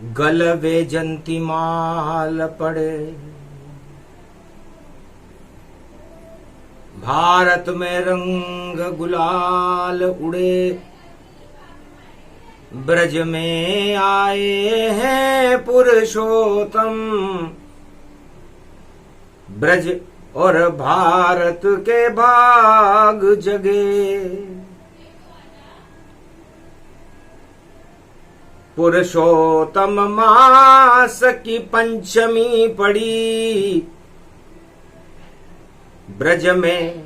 गल वेजंती माल पड़े। भारत में रंग गुलाल उड़े, ब्रज में आए हैं पुरुषोत्तम। ब्रज और भारत के भाग जगे। पुरुषोत्तम मास की पंचमी पड़ी, ब्रज में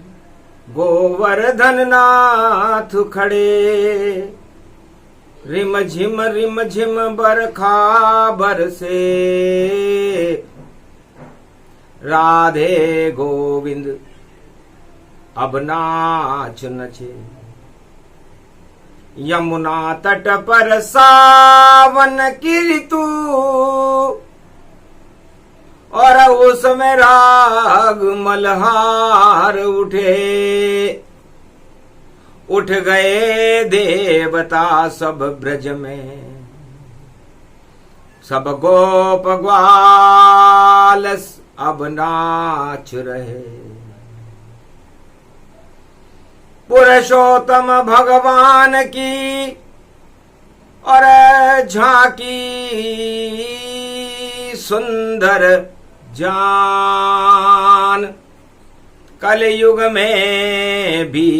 गोवर्धन नाथ खड़े। रिम झिम बरखा बरसे, राधे गोविंद अब नाच नचे। यमुना तट पर सावन की ऋतु, और उसमें राग मल्हार उठे। उठ गए देवता सब ब्रज में, सब गोप ग्वाल अब नाच रहे। पुरुषोत्तम भगवान की और झांकी सुंदर जान। कलयुग में भी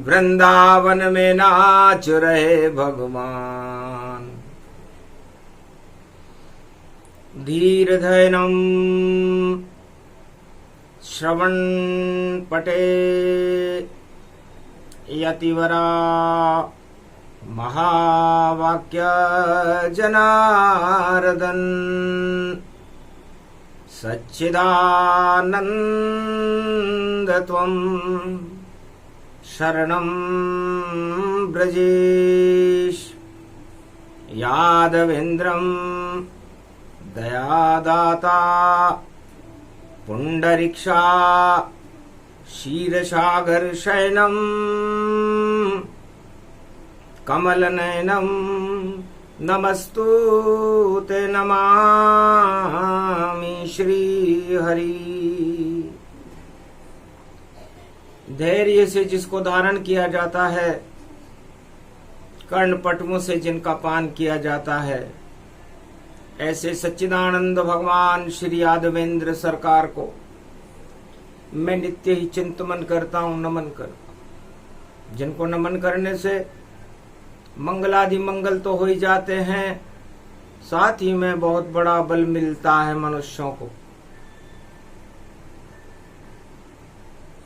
वृंदावन में नाच रहे भगवान। धीर धैर्यम श्रवण पटे, यतिवरा महावाक्य जनार्दन। सच्चिदानंद त्वं शरणं ब्रजेश। यादवेन्द्रं दयादाता पुंडरीक्षा क्षीरसागर शयनम। कमलनयनम नमस्तुते नमामि श्री हरि। धैर्य से जिसको धारण किया जाता है, कर्ण पटुओं से जिनका पान किया जाता है, ऐसे सच्चिदानंद भगवान श्री यादवेंद्र सरकार को मैं नित्य ही चिंतन करता हूं, नमन करता हूं। जिनको नमन करने से मंगलादि मंगल तो हो ही जाते हैं, साथ ही में बहुत बड़ा बल मिलता है मनुष्यों को।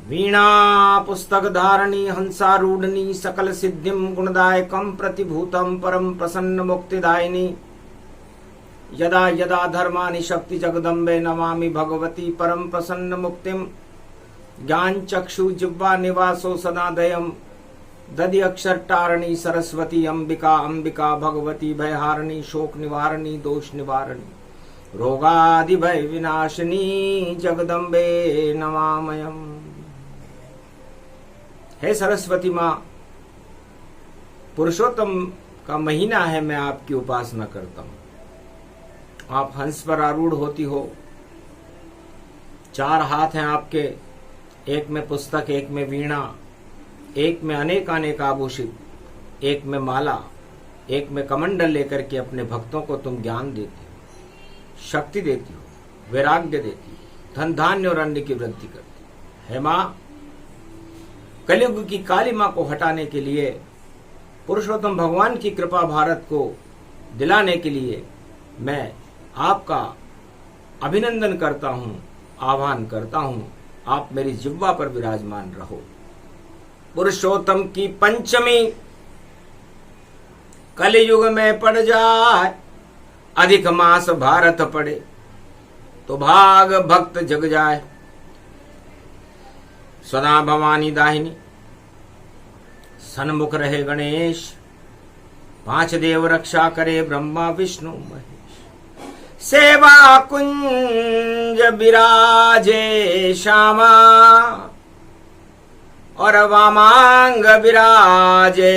वीणा पुस्तक धारणी हंसारूढ़नी सकल सिद्धिम गुणदायकम प्रतिभूतम परम प्रसन्न मुक्तिदायिनी। यदा यदा धर्मानि शक्ति जगदम्बे नमामि भगवती परम प्रसन्न मुक्तिम। ज्ञान चक्षु जिह्वा निवासो सदादयम दधि अक्षर टारणी सरस्वती अंबिका। अंबिका भगवती भयहारिणी शोक निवारणी दोष निवारणी रोगादि भय विनाशिनी जगदम्बे नमामयम। हे सरस्वती माँ, पुरुषोत्तम का महीना है, मैं आपकी उपासना करता हूं। आप हंस पर आरूढ़ होती हो, चार हाथ हैं आपके, एक में पुस्तक, एक में वीणा, एक में अनेक अनेक आभूषित, एक में माला, एक में कमंडल लेकर के अपने भक्तों को तुम ज्ञान देती हो, शक्ति देती हो, वैराग्य देती हो, धन धान्य और अन्न की वृद्धि करती हो। हे मां, कलयुग की काली मां को हटाने के लिए, पुरुषोत्तम भगवान की कृपा भारत को दिलाने के लिए मैं आपका अभिनंदन करता हूं, आह्वान करता हूं। आप मेरी जिह्वा पर विराजमान रहो। पुरुषोत्तम की पंचमी कलयुग में पड़ जाए, अधिक मास भारत पड़े तो भाग भक्त जग जाए। सदा भवानी दाहिनी सन्मुख रहे गणेश, पांच देव रक्षा करे ब्रह्मा विष्णु महेश। सेवा कुंज विराजे श्यामा, और वामांग विराजे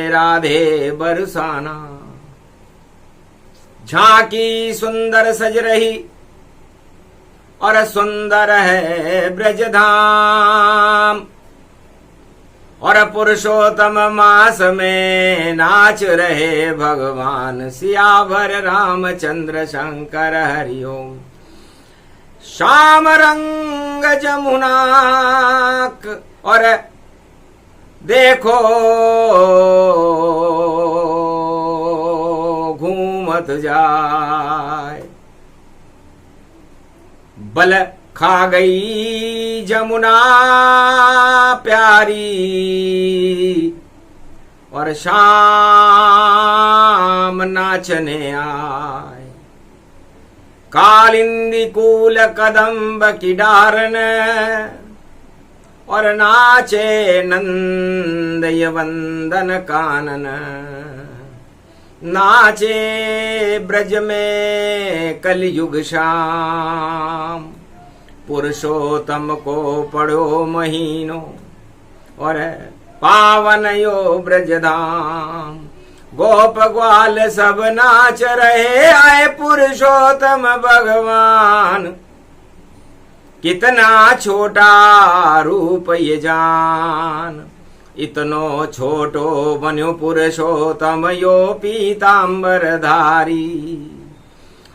राधे बरसाना। झांकी सुंदर सज रही और सुंदर है ब्रजधाम। और पुरुषोत्तम मास में नाच रहे भगवान सियावर रामचंद्र शंकर हरिओम। श्याम रंग जमुनाक और देखो घूमत जाए। बल खा गई जमुना प्यारी और शाम नाचने आए। कालिंदी कूल कदम्ब की डारन और नाचे नंद वंदन कानन। नाचे ब्रज में कलयुग शाम। पुरुषोत्तम को पढ़ो महीनों और पावन यो ब्रजधाम। गोप ग्वाल सब नाच रहे आए पुरुषोत्तम भगवान। कितना छोटा रूप ये जान। इतनो छोटो बन्यो पुरुषोत्तम यो पीतांबर धारी।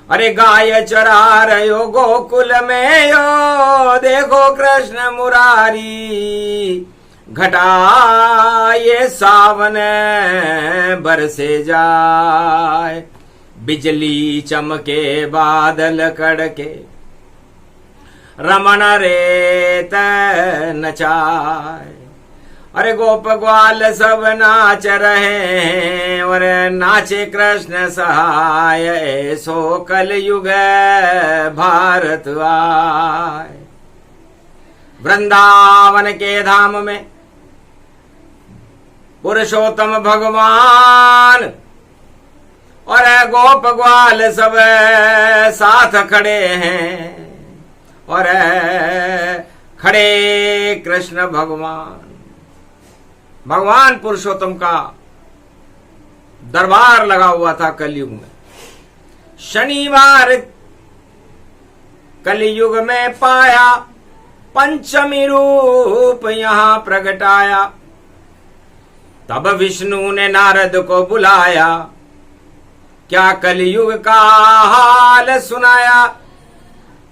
अरे गाय चरा रहो गोकुल में यो देखो कृष्ण मुरारी। घटा ये सावन बरसे जाए। बिजली चमके बादल कड़के रमण रेत नचाए। अरे गोप ग्वाल सब नाच रहे हैं और नाचे कृष्ण सहाय। सो कलयुग भारत आए। वृंदावन के धाम में पुरुषोत्तम भगवान और गोप ग्वाल सब साथ खड़े हैं और खड़े कृष्ण भगवान। भगवान पुरुषोत्तम का दरबार लगा हुआ था कलयुग में। शनिवार कलयुग में पाया पंचमी रूप यहां प्रगटाया। तब विष्णु ने नारद को बुलाया। क्या कलयुग का हाल सुनाया।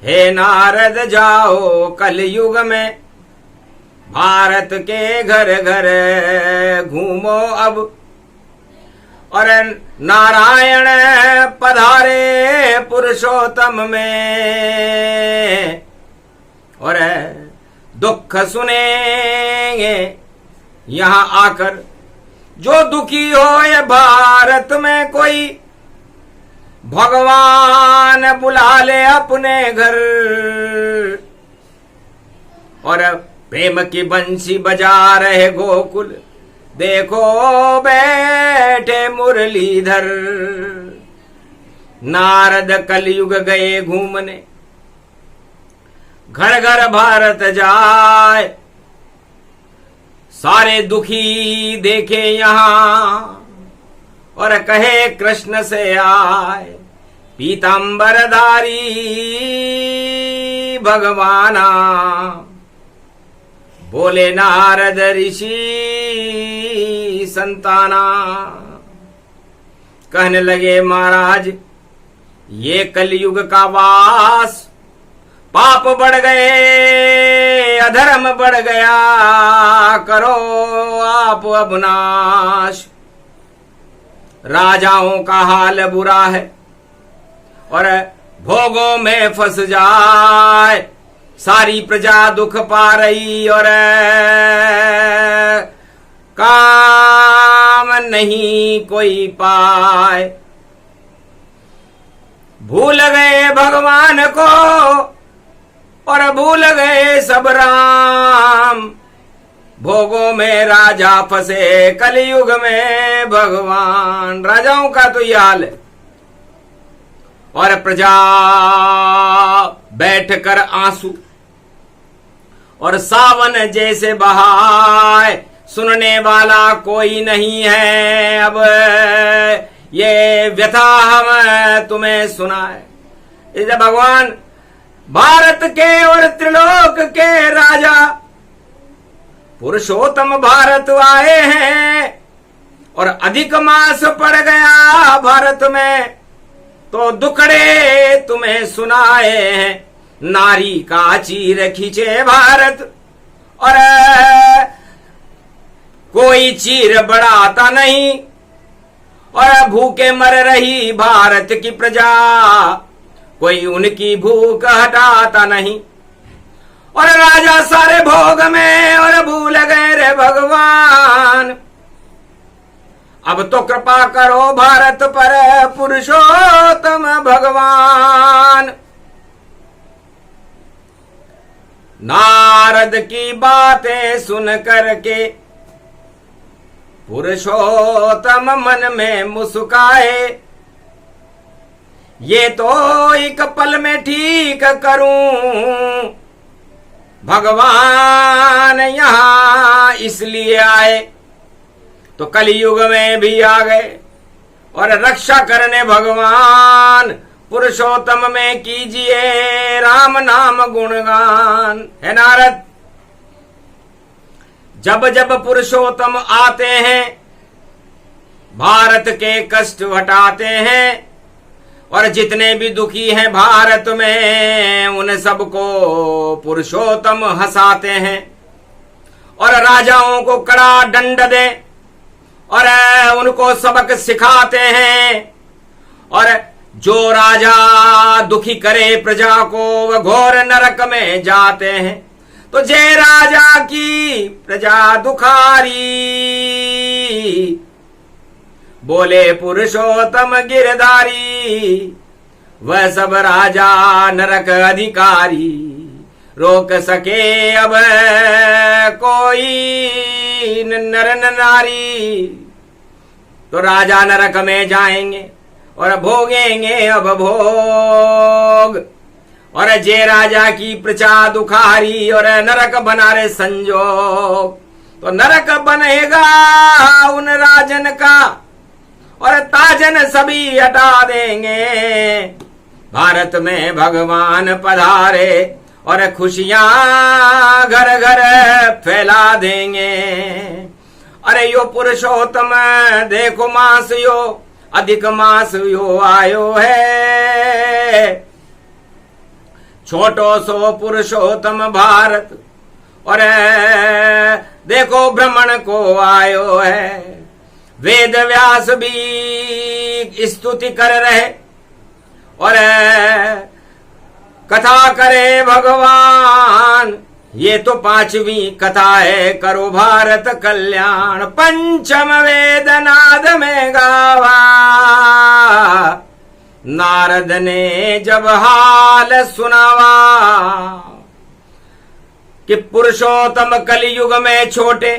हे नारद जाओ कलयुग में भारत के घर घर घूमो अब। और नारायण पधारे पुरुषोत्तम में और दुख सुनेंगे यहां आकर। जो दुखी हो ये भारत में कोई भगवान बुला ले अपने घर। और प्रेम की बंसी बजा रहे गोकुल देखो बैठे मुरलीधर। नारद कलयुग गए घूमने घर घर भारत जाए। सारे दुखी देखे यहां और कहे कृष्ण से आए। पीतांबरधारी भगवाना बोले नारद ऋषि संताना। कहने लगे महाराज ये कलयुग का वास। पाप बढ़ गए अधर्म बढ़ गया करो आप अब नाश। राजाओं का हाल बुरा है और भोगों में फंस जाए। सारी प्रजा दुख पा रही और काम नहीं कोई पाए। भूल गए भगवान को और भूल गए सब राम। भोगों में राजा फंसे कलयुग में भगवान। राजाओं का तो यह हाल है और प्रजा बैठकर आंसू और सावन जैसे बहाए। सुनने वाला कोई नहीं है अब ये व्यथा हम तुम्हें सुनाए। इसे भगवान भारत के और त्रिलोक के राजा पुरुषोत्तम भारत आए हैं और अधिक मास पड़ गया भारत में, तो दुखड़े तुम्हें सुनाए हैं। नारी का चीर खींचे भारत और कोई चीर बढ़ाता नहीं, और भूखे मर रही भारत की प्रजा, कोई उनकी भूख हटाता नहीं। और राजा सारे भोग में और भूल गए रे भगवान, अब तो कृपा करो भारत पर पुरुषोत्तम भगवान। नारद की बातें सुन करके पुरुषोत्तम मन में मुस्काए, ये तो एक पल में ठीक करूं, भगवान यहां इसलिए आए तो कलयुग में भी आ गए, और रक्षा करने भगवान पुरुषोत्तम में कीजिए राम नाम गुणगान। है नारद, जब जब पुरुषोत्तम आते हैं भारत के कष्ट हटाते हैं, और जितने भी दुखी हैं भारत में उन सबको पुरुषोत्तम हंसाते हैं, और राजाओं को कड़ा दंड दे और उनको सबक सिखाते हैं, और जो राजा दुखी करे प्रजा को वह घोर नरक में जाते हैं। तो जय राजा की प्रजा दुखारी, बोले पुरुषोत्तम गिरधारी, वह सब राजा नरक अधिकारी, रोक सके अब कोई नर नारी। तो राजा नरक में जाएंगे और भोगेंगे अब भोग, और जय राजा की प्रजा दुखारी, और नरक बना रे संजोग। तो नरक बनेगा उन राजन का, और ताजन सभी हटा देंगे। भारत में भगवान पधारे और खुशियां घर घर फैला देंगे। अरे यो पुरुषोत्तम देखो मास यो, अधिक मास यो आयो है, छोटो सो पुरुषोत्तम भारत, और देखो भ्रमण को आयो है। वेद व्यास भी स्तुति कर रहे और कथा करे भगवान। ये तो 5वीं कथा है, करो भारत कल्याण। पंचम वेद नाद में गावा, नारद ने जब हाल सुनावा कि पुरुषोत्तम कलयुग में छोटे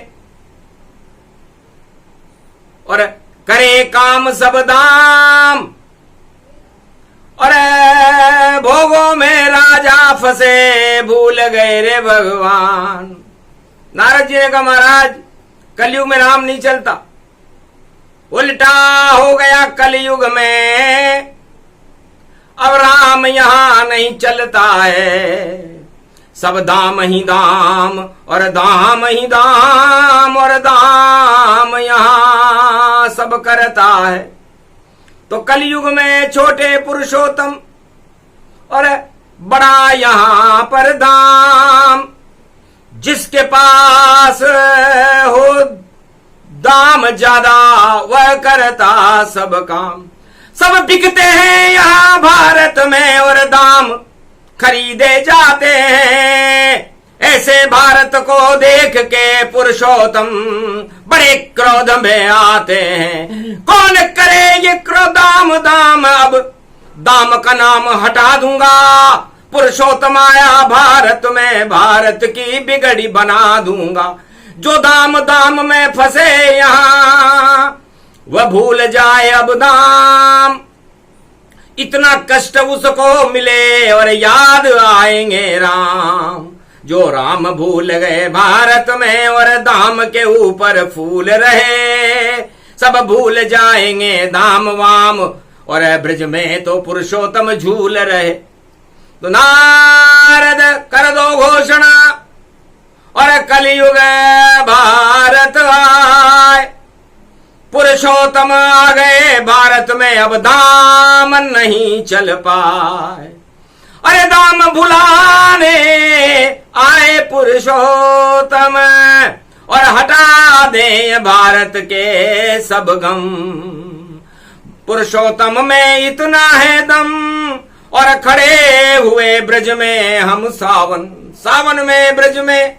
और करे काम सब दाम, और भोगों में राजा फंसे भूल गए रे भगवान। नारद जी ने कहा महाराज कलयुग में राम नहीं चलता, उल्टा हो गया कलयुग में, अब राम यहां नहीं चलता है। सब दाम ही दाम और दाम ही दाम और दाम यहां सब करता है। तो कलयुग में छोटे पुरुषोत्तम और बड़ा यहां पर दाम, जिसके पास हो दाम ज्यादा वह करता सब काम। सब बिकते हैं यहां भारत में और दाम खरीदे जाते हैं। ऐसे भारत को देख के पुरुषोत्तम बड़े क्रोध में आते हैं। कौन करे ये क्रोध दाम दाम, अब दाम का नाम हटा दूंगा। पुरुषोत्तम आया भारत में, भारत की बिगड़ी बना दूंगा। जो दाम दाम में फंसे यहां वह भूल जाए अब दाम। इतना कष्ट उसको मिले और याद आएंगे राम। जो राम भूल गए भारत में और दाम के ऊपर फूल रहे, सब भूल जाएंगे धाम वाम, और ब्रज में तो पुरुषोत्तम झूल रहे। तो नारद कर दो घोषणा, और कलयुग भारत आए, पुरुषोत्तम आ गए भारत में, अब धाम नहीं चल पाए। अरे दाम भुलाने आए पुरुषोत्तम, और हटा दे भारत के सब गम। पुरुषोत्तम में इतना है दम, और खड़े हुए ब्रज में हम सावन, सावन में ब्रज में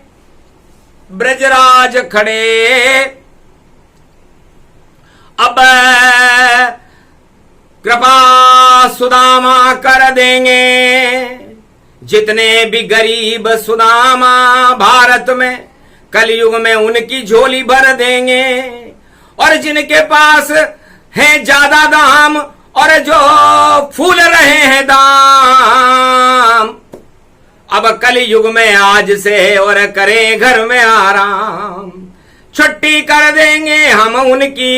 ब्रजराज खड़े। अब कृपा सुदामा कर देंगे, जितने भी गरीब सुदामा भारत में, कलयुग में उनकी झोली भर देंगे। और जिनके पास है ज्यादा दाम, और जो फूल रहे हैं दाम, अब कलयुग में आज से और करें घर में आराम। छुट्टी कर देंगे हम उनकी,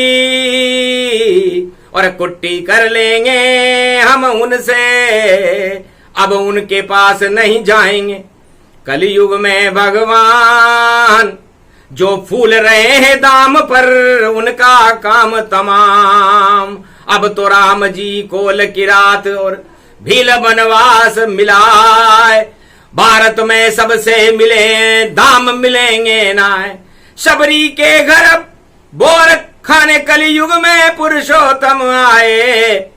और कुट्टी कर लेंगे हम उनसे, अब उनके पास नहीं जाएंगे। कलयुग में भगवान जो फूल रहे हैं दाम पर, उनका काम तमाम। अब तो राम जी कोल की रात और भील बनवास मिलाए, भारत में सबसे मिले दाम मिलेंगे नाय। शबरी के घर बोर खाने कलयुग में पुरुषोत्तम आए,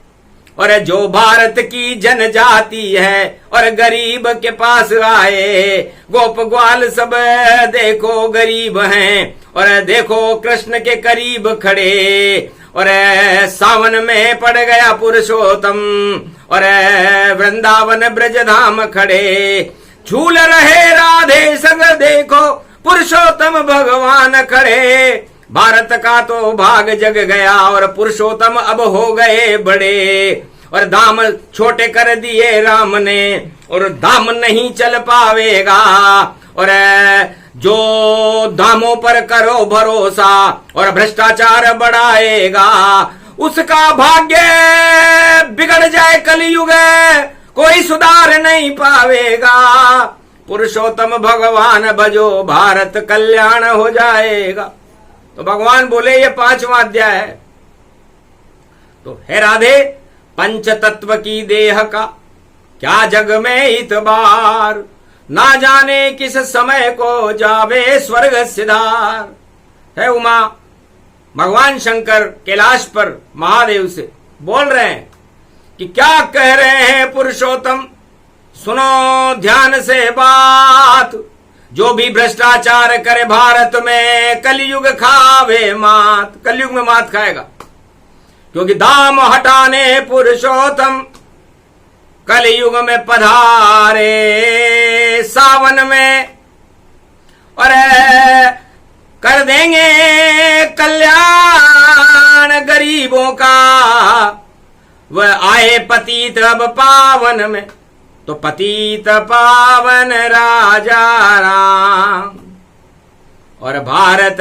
और जो भारत की जनजाति है और गरीब के पास आए। गोप ग्वाल सब देखो गरीब हैं, और देखो कृष्ण के करीब खड़े। और सावन में पड़ गया पुरुषोत्तम, और वृंदावन ब्रज धाम खड़े। झूल रहे राधे संग देखो पुरुषोत्तम भगवान खड़े। भारत का तो भाग जग गया, और पुरुषोत्तम अब हो गए बड़े। और दाम छोटे कर दिए राम ने, और दाम नहीं चल पावेगा। और जो दामों पर करो भरोसा और भ्रष्टाचार बढ़ाएगा, उसका भाग्य बिगड़ जाए कलयुग, कोई सुधार नहीं पावेगा। पुरुषोत्तम भगवान भजो भारत कल्याण हो जाएगा। तो भगवान बोले ये 5वां अध्याय है। तो हे राधे, पंच तत्व की देह का क्या जग में इतबार, ना जाने किस समय को जावे स्वर्ग सिधार। है उमा, भगवान शंकर कैलाश पर महादेव से बोल रहे हैं कि क्या कह रहे हैं पुरुषोत्तम, सुनो ध्यान से बात। जो भी भ्रष्टाचार करे भारत में, कलयुग खावे मात। कलयुग में मात खाएगा, क्योंकि दाम हटाने पुरुषोत्तम कलयुग में पधारे सावन में। और कर देंगे कल्याण गरीबों का, वह आए पतित अब पावन में। तो पतित पावन राजा राम, और भारत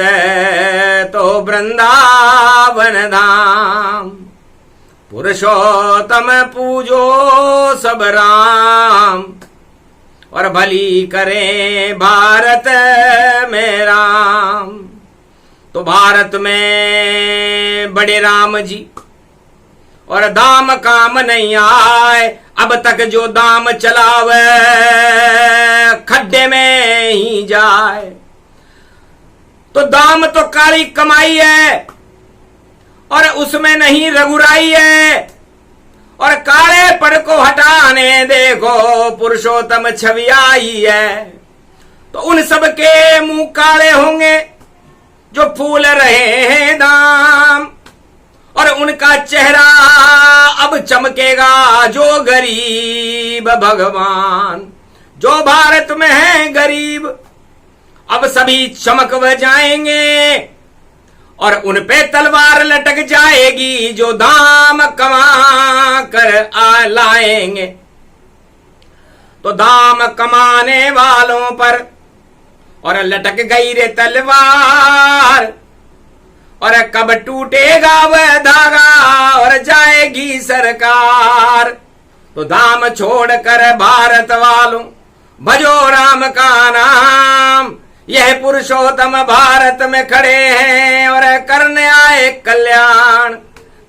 तो वृंदावन धाम। पुरुषोत्तम पूजो सब राम, और भली करें भारत में राम। तो भारत में बड़े राम जी, और दाम काम नहीं आए। अब तक जो दाम चलावे खड्डे में ही जाए। तो दाम तो काली कमाई है, और उसमें नहीं रघुराई है। और काले पड़ को हटाने देखो पुरुषोत्तम छवि आई है। तो उन सब के मुंह काले होंगे जो फूल रहे हैं दाम, और उनका चेहरा अब चमकेगा जो गरीब भगवान। जो भारत में है गरीब, अब सभी चमक जाएंगे, और उन पे तलवार लटक जाएगी जो दाम कमा कर लाएंगे। तो दाम कमाने वालों पर और लटक गई रे तलवार, और कब टूट टूटेगा वह धागा और जाएगी सरकार। तो धाम छोड़कर भारत वालों भजो राम का नाम, यह पुरुषोत्तम भारत में खड़े हैं और करने आए कल्याण।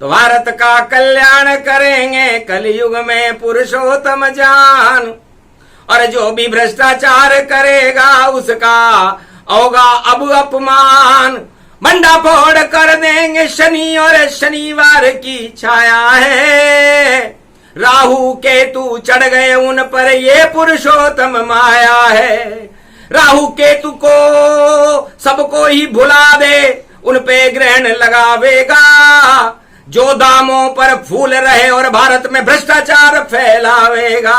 तो भारत का कल्याण करेंगे कलयुग में पुरुषोत्तम जान। और जो भी भ्रष्टाचार करेगा उसका होगा अब अपमान। मंडा फोड़ कर देंगे शनि और शनिवार की छाया है। राहु केतु चढ़ गए उन पर ये पुरुषोत्तम माया है। राहु केतु को सबको ही भुला दे, उन पे ग्रहण लगावेगा। जो दामों पर फूल रहे और भारत में भ्रष्टाचार फैलावेगा।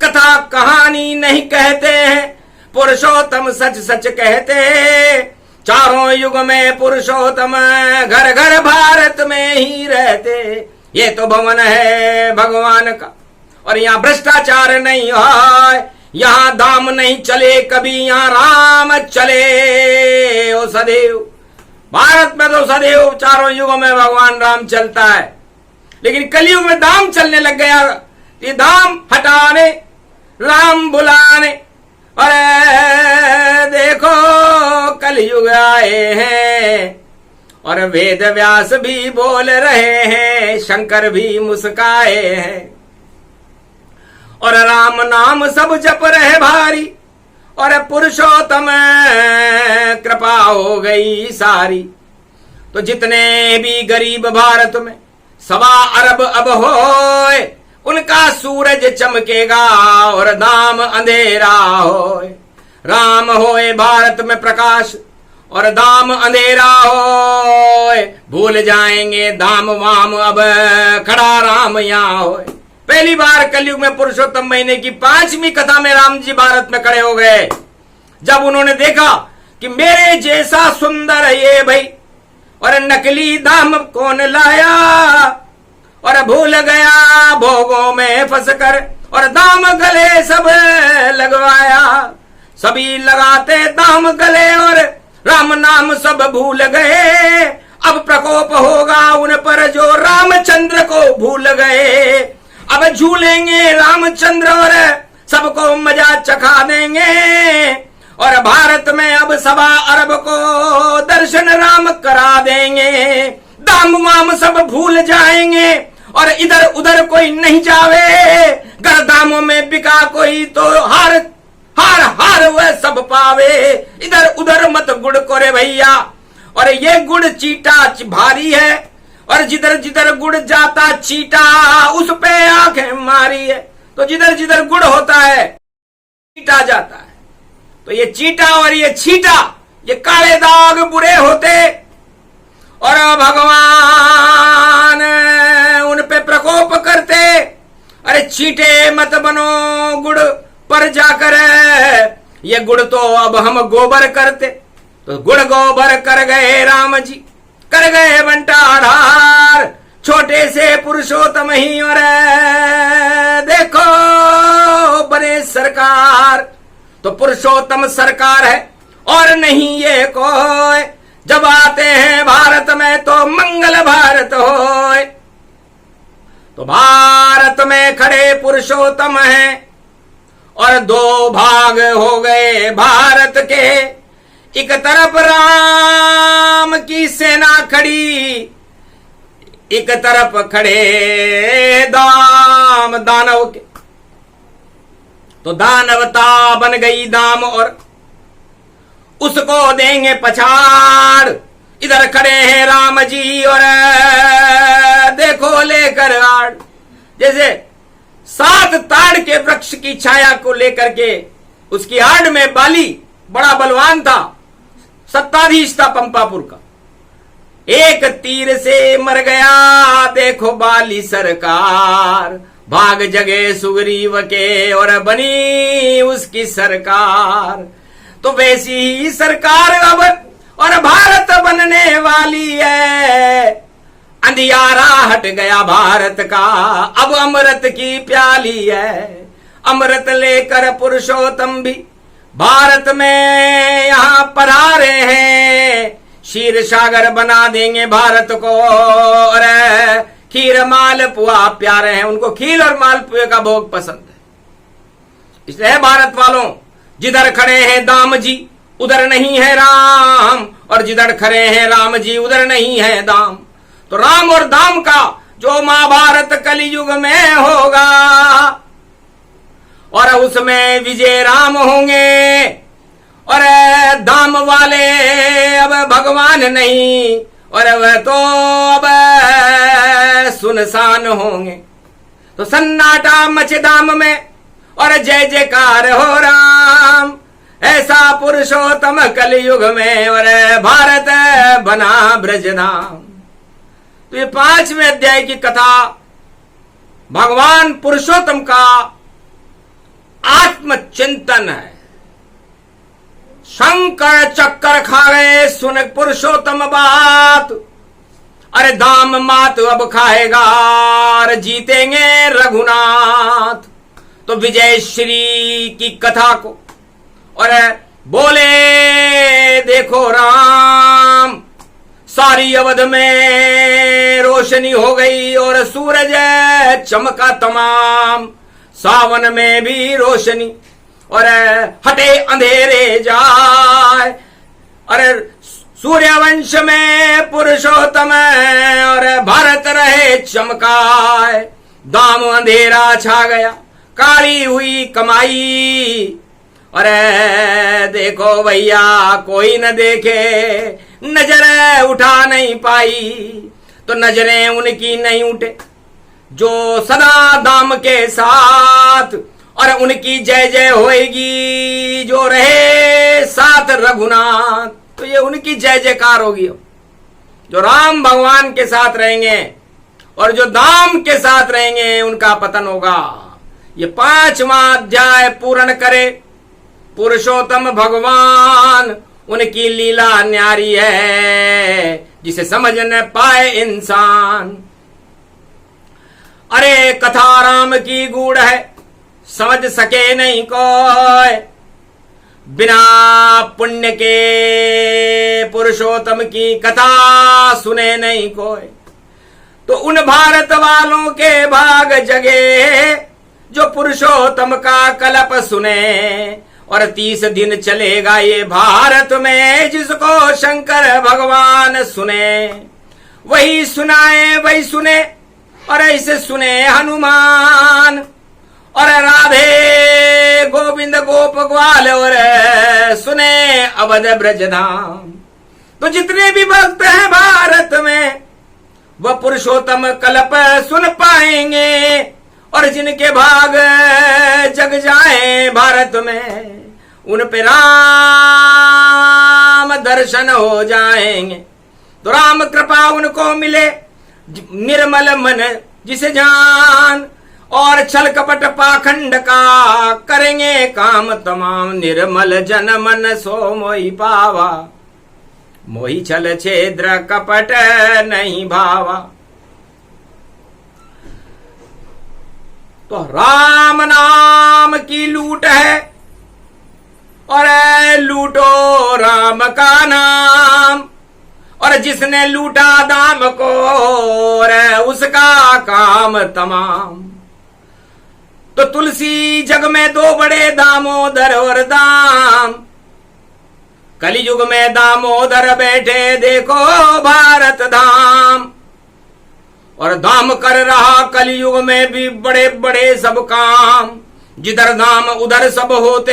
कथा कहानी नहीं कहते हैं, पुरुषोत्तम सच सच कहते हैं। चारों युग में पुरुषोत्तम घर घर भारत में ही रहते। ये तो भवन है भगवान का और यहाँ भ्रष्टाचार नहीं है, यहाँ दाम नहीं चले कभी, यहाँ राम चले ओ सदैव। भारत में तो सदैव चारों युगों में भगवान राम चलता है, लेकिन कलयुग में दाम चलने लग गया। ये दाम हटाने राम बुलाने, और देखो कलयुग आए हैं और वेद व्यास भी बोल रहे हैं, शंकर भी मुस्काए हैं। और राम नाम सब जप रहे भारी और पुरुषोत्तम कृपा हो गई सारी। तो जितने भी गरीब भारत में 1.25 अरब अब होए, उनका सूरज चमकेगा और दाम अंधेरा होए। राम होए भारत में प्रकाश और दाम अंधेरा होए। भूल जाएंगे दाम वाम अब खड़ा राम यहाँ होए। पहली बार कलयुग में पुरुषोत्तम महीने की 5वीं कथा में राम जी भारत में खड़े हो गए। जब उन्होंने देखा कि मेरे जैसा सुंदर ये भाई और नकली दाम कौन लाया, और भूल गया भोगों में फंसकर और दाम गले सब लगवाया। सभी लगाते दाम गले और राम नाम सब भूल गए। अब प्रकोप होगा उन पर जो रामचंद्र को भूल गए। अब झूलेंगे रामचंद्र और सबको मजा चखा देंगे। और भारत में अब 1.25 अरब को दर्शन राम करा देंगे। दाम वाम सब भूल जाएंगे और इधर उधर कोई नहीं जावे। घर दामों में बिका कोई तो हार हार हार वह सब पावे। इधर उधर मत गुड़ कोरे भैया, और ये गुड़ चीटा भारी है, और जिधर जिधर गुड़ जाता चीटा उस पे आंखें मारी है। तो जिधर जिधर गुड़ होता है चीटा जाता है। तो ये चीटा और ये छीटा, ये काले दाग बुरे होते और भगवान उन पे प्रकोप करते। अरे चीटे मत बनो गुड़ पर जाकर, ये गुड़ तो अब हम गोबर करते। तो गुड़ गोबर कर गए राम जी, कर गए बंटाधार। छोटे से पुरुषोत्तम ही और देखो बने सरकार। तो पुरुषोत्तम सरकार है और नहीं ये कोई। जब आते हैं भारत में तो मंगल भारत होए। तो भारत में खड़े पुरुषोत्तम हैं और 2 भाग हो गए भारत के। एक तरफ राम की सेना खड़ी, एक तरफ खड़े दानव के। तो दानवता बन गई दाम और उसको देंगे पछाड़। इधर खड़े हैं राम जी और देखो लेकर आड़। जैसे 7 ताड़ के वृक्ष की छाया को लेकर के, उसकी आड़ में बाली बड़ा बलवान था, सत्ताधीश था पंपापुर का। एक तीर से मर गया देखो बाली सरकार। भाग जगे सुग्रीव के और बनी उसकी सरकार। तो वैसी ही सरकार अब और भारत बनने वाली है। अंधियारा हट गया भारत का, अब अमृत की प्याली है। अमृत लेकर पुरुषोत्तम भी भारत में यहाँ पधारे हैं। क्षीर सागर बना देंगे भारत को। अरे खीर माल पुआ प्यारे हैं, उनको खीर और मालपुए का भोग पसंद है। इसलिए भारत वालों, जिधर खड़े हैं दाम जी उधर नहीं है राम, और जिधर खड़े हैं राम जी उधर नहीं है दाम। तो राम और दाम का जो महाभारत कलयुग में होगा, और उसमें विजय राम होंगे, और दाम वाले अब भगवान नहीं, और वह तो अब सुनसान होंगे। तो सन्नाटा मचे दाम में और जय जयकार हो राम, ऐसा पुरुषोत्तम कलयुग में, और भारत बना ब्रजधाम। तो ये 5वें अध्याय की कथा भगवान पुरुषोत्तम का आत्मचिंतन है। शंकर चक्कर खा गए सुन पुरुषोत्तम बात, अरे दाम मात अब खाएगा और जीतेंगे रघुनाथ। तो विजय श्री की कथा को और बोले देखो राम, सारी अवध में रोशनी हो गई और सूरज चमका तमाम, सावन में भी रोशनी और हटे अंधेरे जाए। अरे सूर्यवंश में पुरुषोत्तम और भारत रहे चमकाए, दाम अंधेरा छा गया काली हुई कमाई। अरे देखो भैया कोई न देखे, नजर उठा नहीं पाई, तो नजरें उनकी नहीं उठे जो सदा दाम के साथ, और उनकी जय जय होएगी जो रहे साथ रघुनाथ। तो ये उनकी जय जयकार होगी जो राम भगवान के साथ रहेंगे, और जो दाम के साथ रहेंगे उनका पतन होगा। ये 5वां अध्याय पूर्ण करे पुरुषोत्तम भगवान, उनकी लीला न्यारी है जिसे समझ न पाए इंसान। अरे कथा राम की गूढ़ है समझ सके नहीं कोई, बिना पुण्य के पुरुषोत्तम की कथा सुने नहीं कोई। तो उन भारत वालों के भाग जगे जो पुरुषोत्तम का कलप सुने, और 30 दिन चलेगा ये भारत में जिसको शंकर भगवान सुने। वही सुनाए वही सुने, और ऐसे सुने हनुमान, और राधे गोविंद गोप ग्वाल, और सुने अवध ब्रजधाम। तो जितने भी भक्त हैं भारत में वह पुरुषोत्तम कल्प सुन पाएंगे, और जिनके भाग जग जाए भारत में उन पे राम दर्शन हो जाएंगे। तो राम कृपा उनको मिले निर्मल मन जिसे जान, और छल कपट पाखंड का करेंगे काम तमाम। निर्मल जन मन सो मोहि पावा, मोहि छल छेद्र कपट नहीं भावा। तो राम नाम की लूट है, और लूटो राम का नाम, और जिसने लूटा दाम को और उसका काम तमाम। तो तुलसी जग में 2 बड़े दामोदर और दाम, कलियुग में दामोदर बैठे देखो भारत धाम, और दाम कर रहा कलयुग में भी बड़े बड़े सब काम। जिधर दाम उधर सब होते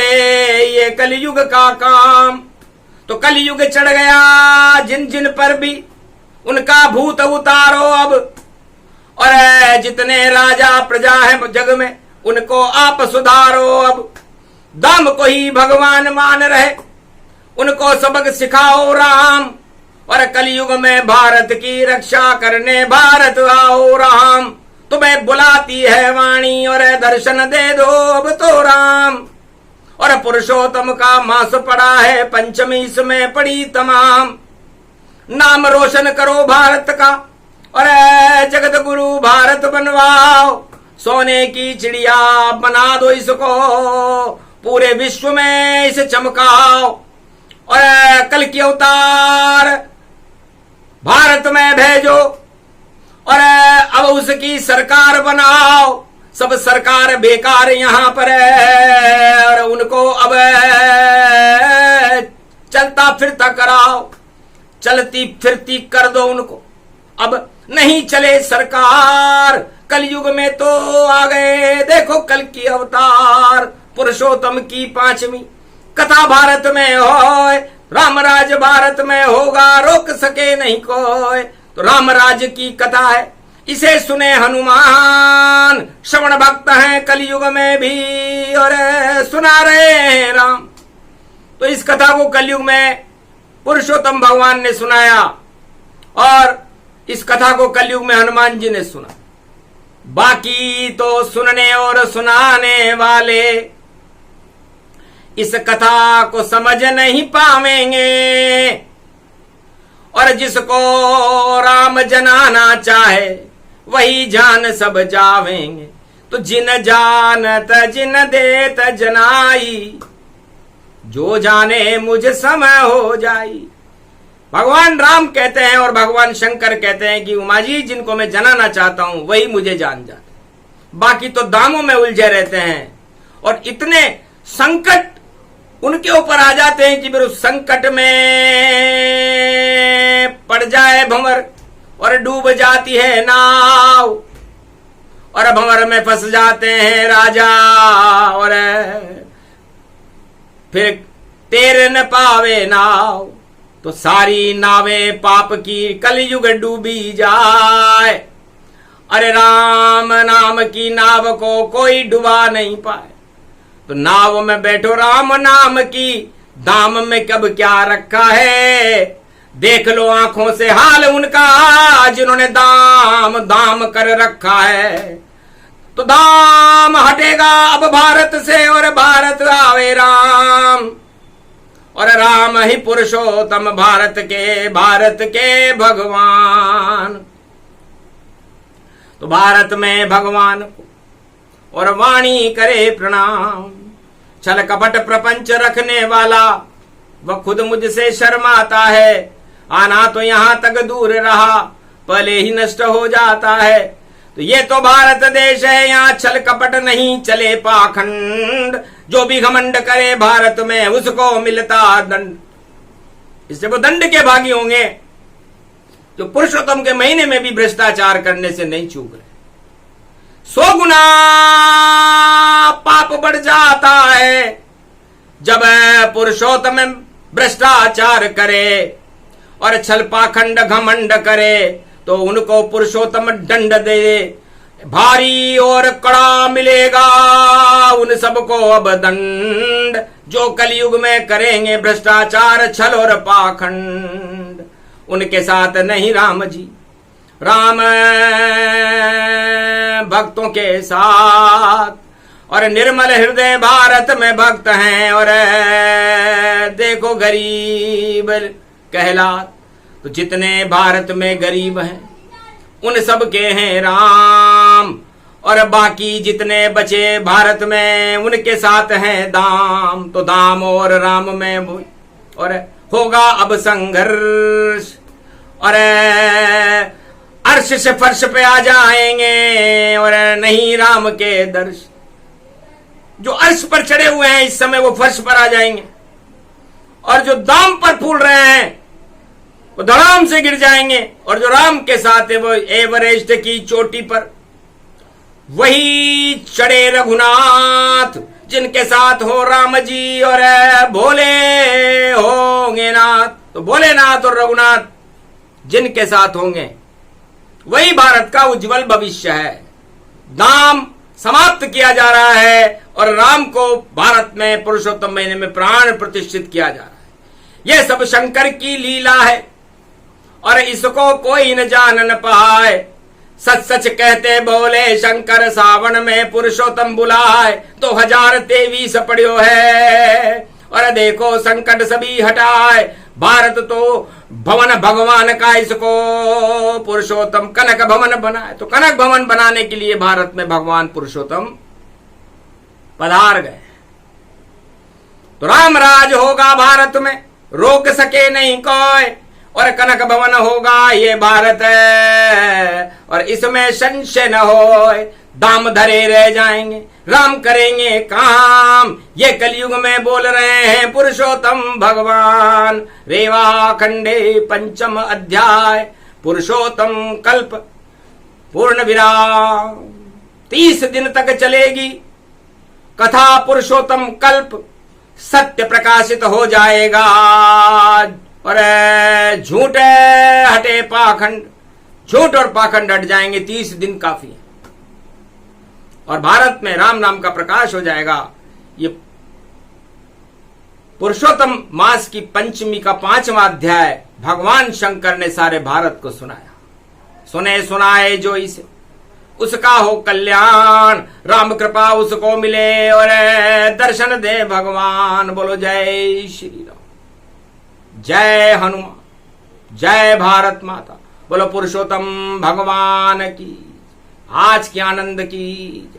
ये कलयुग का काम। तो कलयुग चढ़ गया जिन जिन पर भी उनका भूत उतारो अब, और जितने राजा प्रजा है जग में उनको आप सुधारो अब। दाम को ही भगवान मान रहे उनको सबक सिखाओ राम, और कलयुग में भारत की रक्षा करने भारत आओ राम। तुम्हें बुलाती है वाणी और दर्शन दे दो अब तो राम। और पुरुषोत्तम का मास पड़ा है पंचमी इसमें पड़ी तमाम। नाम रोशन करो भारत का और जगत गुरु भारत बनवाओ। सोने की चिड़िया बना दो इसको, पूरे विश्व में इसे चमकाओ। और कल की अवतार में भेजो और अब उसकी सरकार बनाओ। सब सरकार बेकार यहां पर है और उनको अब चलता फिरता कराओ, चलती फिरती कर दो उनको। अब नहीं चले सरकार, कलयुग में तो आ गए देखो कल की अवतार। पुरुषोत्तम की 5वीं कथा भारत में होए, रामराज भारत में होगा, रोक सके नहीं कोई। तो रामराज की कथा है, इसे सुने हनुमान, श्रवण भक्त हैं कलयुग में भी और सुना रहे हैं राम। तो इस कथा को कलयुग में पुरुषोत्तम भगवान ने सुनाया और इस कथा को कलयुग में हनुमान जी ने सुना। बाकी तो सुनने और सुनाने वाले इस कथा को समझ नहीं पावेंगे और जिसको राम जनाना चाहे वही जान सब जावेंगे। तो जिन जानत जिन देत जनाई, जो जाने मुझ समय हो जाई। भगवान राम कहते हैं और भगवान शंकर कहते हैं कि उमा जी जिनको मैं जनाना चाहता हूं वही मुझे जान जाते, बाकी तो दामों में उलझे रहते हैं और इतने संकट उनके ऊपर आ जाते हैं कि फिर उस संकट में पड़ जाए भंवर और डूब जाती है नाव और भंवर में फंस जाते हैं राजा और फिर तैर न पावे नाव। तो सारी नावें पाप की कलयुग डूबी जाए। अरे राम नाम की नाव को कोई डुबा नहीं पाए। तो नाव में बैठो राम नाम की, दाम में कब क्या रखा है, देख लो आंखों से हाल उनका जिन्होंने दाम दाम कर रखा है। तो दाम हटेगा अब भारत से और भारत आवे राम और राम ही पुरुषोत्तम भारत के भगवान। तो भारत में भगवान को और वाणी करे प्रणाम। छल कपट प्रपंच रखने वाला वह खुद मुझसे शर्माता है। आना तो यहां तक दूर रहा, पहले ही नष्ट हो जाता है। तो ये तो भारत देश है, यहाँ छल कपट नहीं चले पाखंड। जो भी घमंड करे भारत में उसको मिलता दंड। इससे वो दंड के भागी होंगे जो पुरुषोत्तम के महीने में भी भ्रष्टाचार करने से नहीं चूक रहे। 100 गुना पाप बढ़ जाता है जब पुरुषोत्तम भ्रष्टाचार करे और छल पाखंड घमंड करे, तो उनको पुरुषोत्तम दंड दे। भारी और कड़ा मिलेगा उन सबको अब दंड जो कलयुग में करेंगे भ्रष्टाचार छल और पाखंड। उनके साथ नहीं राम जी, राम भक्तों के साथ और निर्मल हृदय भारत में भक्त हैं और देखो गरीब कहलात। तो जितने भारत में गरीब हैं उन सब के हैं राम और बाकी जितने बचे भारत में उनके साथ हैं दाम। तो दाम और राम में और होगा अब संघर्ष और अर्श से फर्श पे आ जाएंगे और नहीं राम के दर्श। जो अर्श पर चढ़े हुए हैं इस समय वो फर्श पर आ जाएंगे और जो दाम पर फूल रहे हैं वो धड़ाम से गिर जाएंगे और जो राम के साथ है वो एवरेस्ट की चोटी पर वही चढ़े रघुनाथ जिनके साथ हो राम जी और भोले होंगे नाथ। तो भोलेनाथ और रघुनाथ जिनके साथ होंगे वही भारत का उज्जवल भविष्य है। दाम समाप्त किया जा रहा है और राम को भारत में पुरुषोत्तम महीने में प्राण प्रतिष्ठित किया जा रहा है। यह सब शंकर की लीला है और इसको कोई न जान न पाए। सच सच कहते बोले शंकर सावन में पुरुषोत्तम बुलाए। 2023 पड़ियो है और देखो संकट सभी हटाए। भारत तो भवन भगवान का, इसको पुरुषोत्तम कनक भवन बनाए। तो कनक भवन बनाने के लिए भारत में भगवान पुरुषोत्तम पधार गए। तो राम राज होगा भारत में, रोक सके नहीं कोई। और कनक भवन होगा ये भारत है, और इसमें संशय न हो, दाम धरे रह जाएंगे, राम करेंगे काम। ये कलयुग में बोल रहे हैं पुरुषोत्तम भगवान। रेवा खंडे पंचम अध्याय पुरुषोत्तम कल्प पूर्ण विराम। 30 दिन तक चलेगी कथा पुरुषोत्तम कल्प। सत्य प्रकाशित हो जाएगा और झूठे हटे पाखंड, झूठ और पाखंड हट जाएंगे। 30 दिन काफी है और भारत में राम नाम का प्रकाश हो जाएगा। ये पुरुषोत्तम मास की पंचमी का 5वां अध्याय भगवान शंकर ने सारे भारत को सुनाया। सुने सुनाए जो इसे, उसका हो कल्याण, राम कृपा उसको मिले और दर्शन दे भगवान। बोलो जय श्री राम, जय हनुमान, जय भारत माता। बोलो पुरुषोत्तम भगवान की, आज के आनंद की।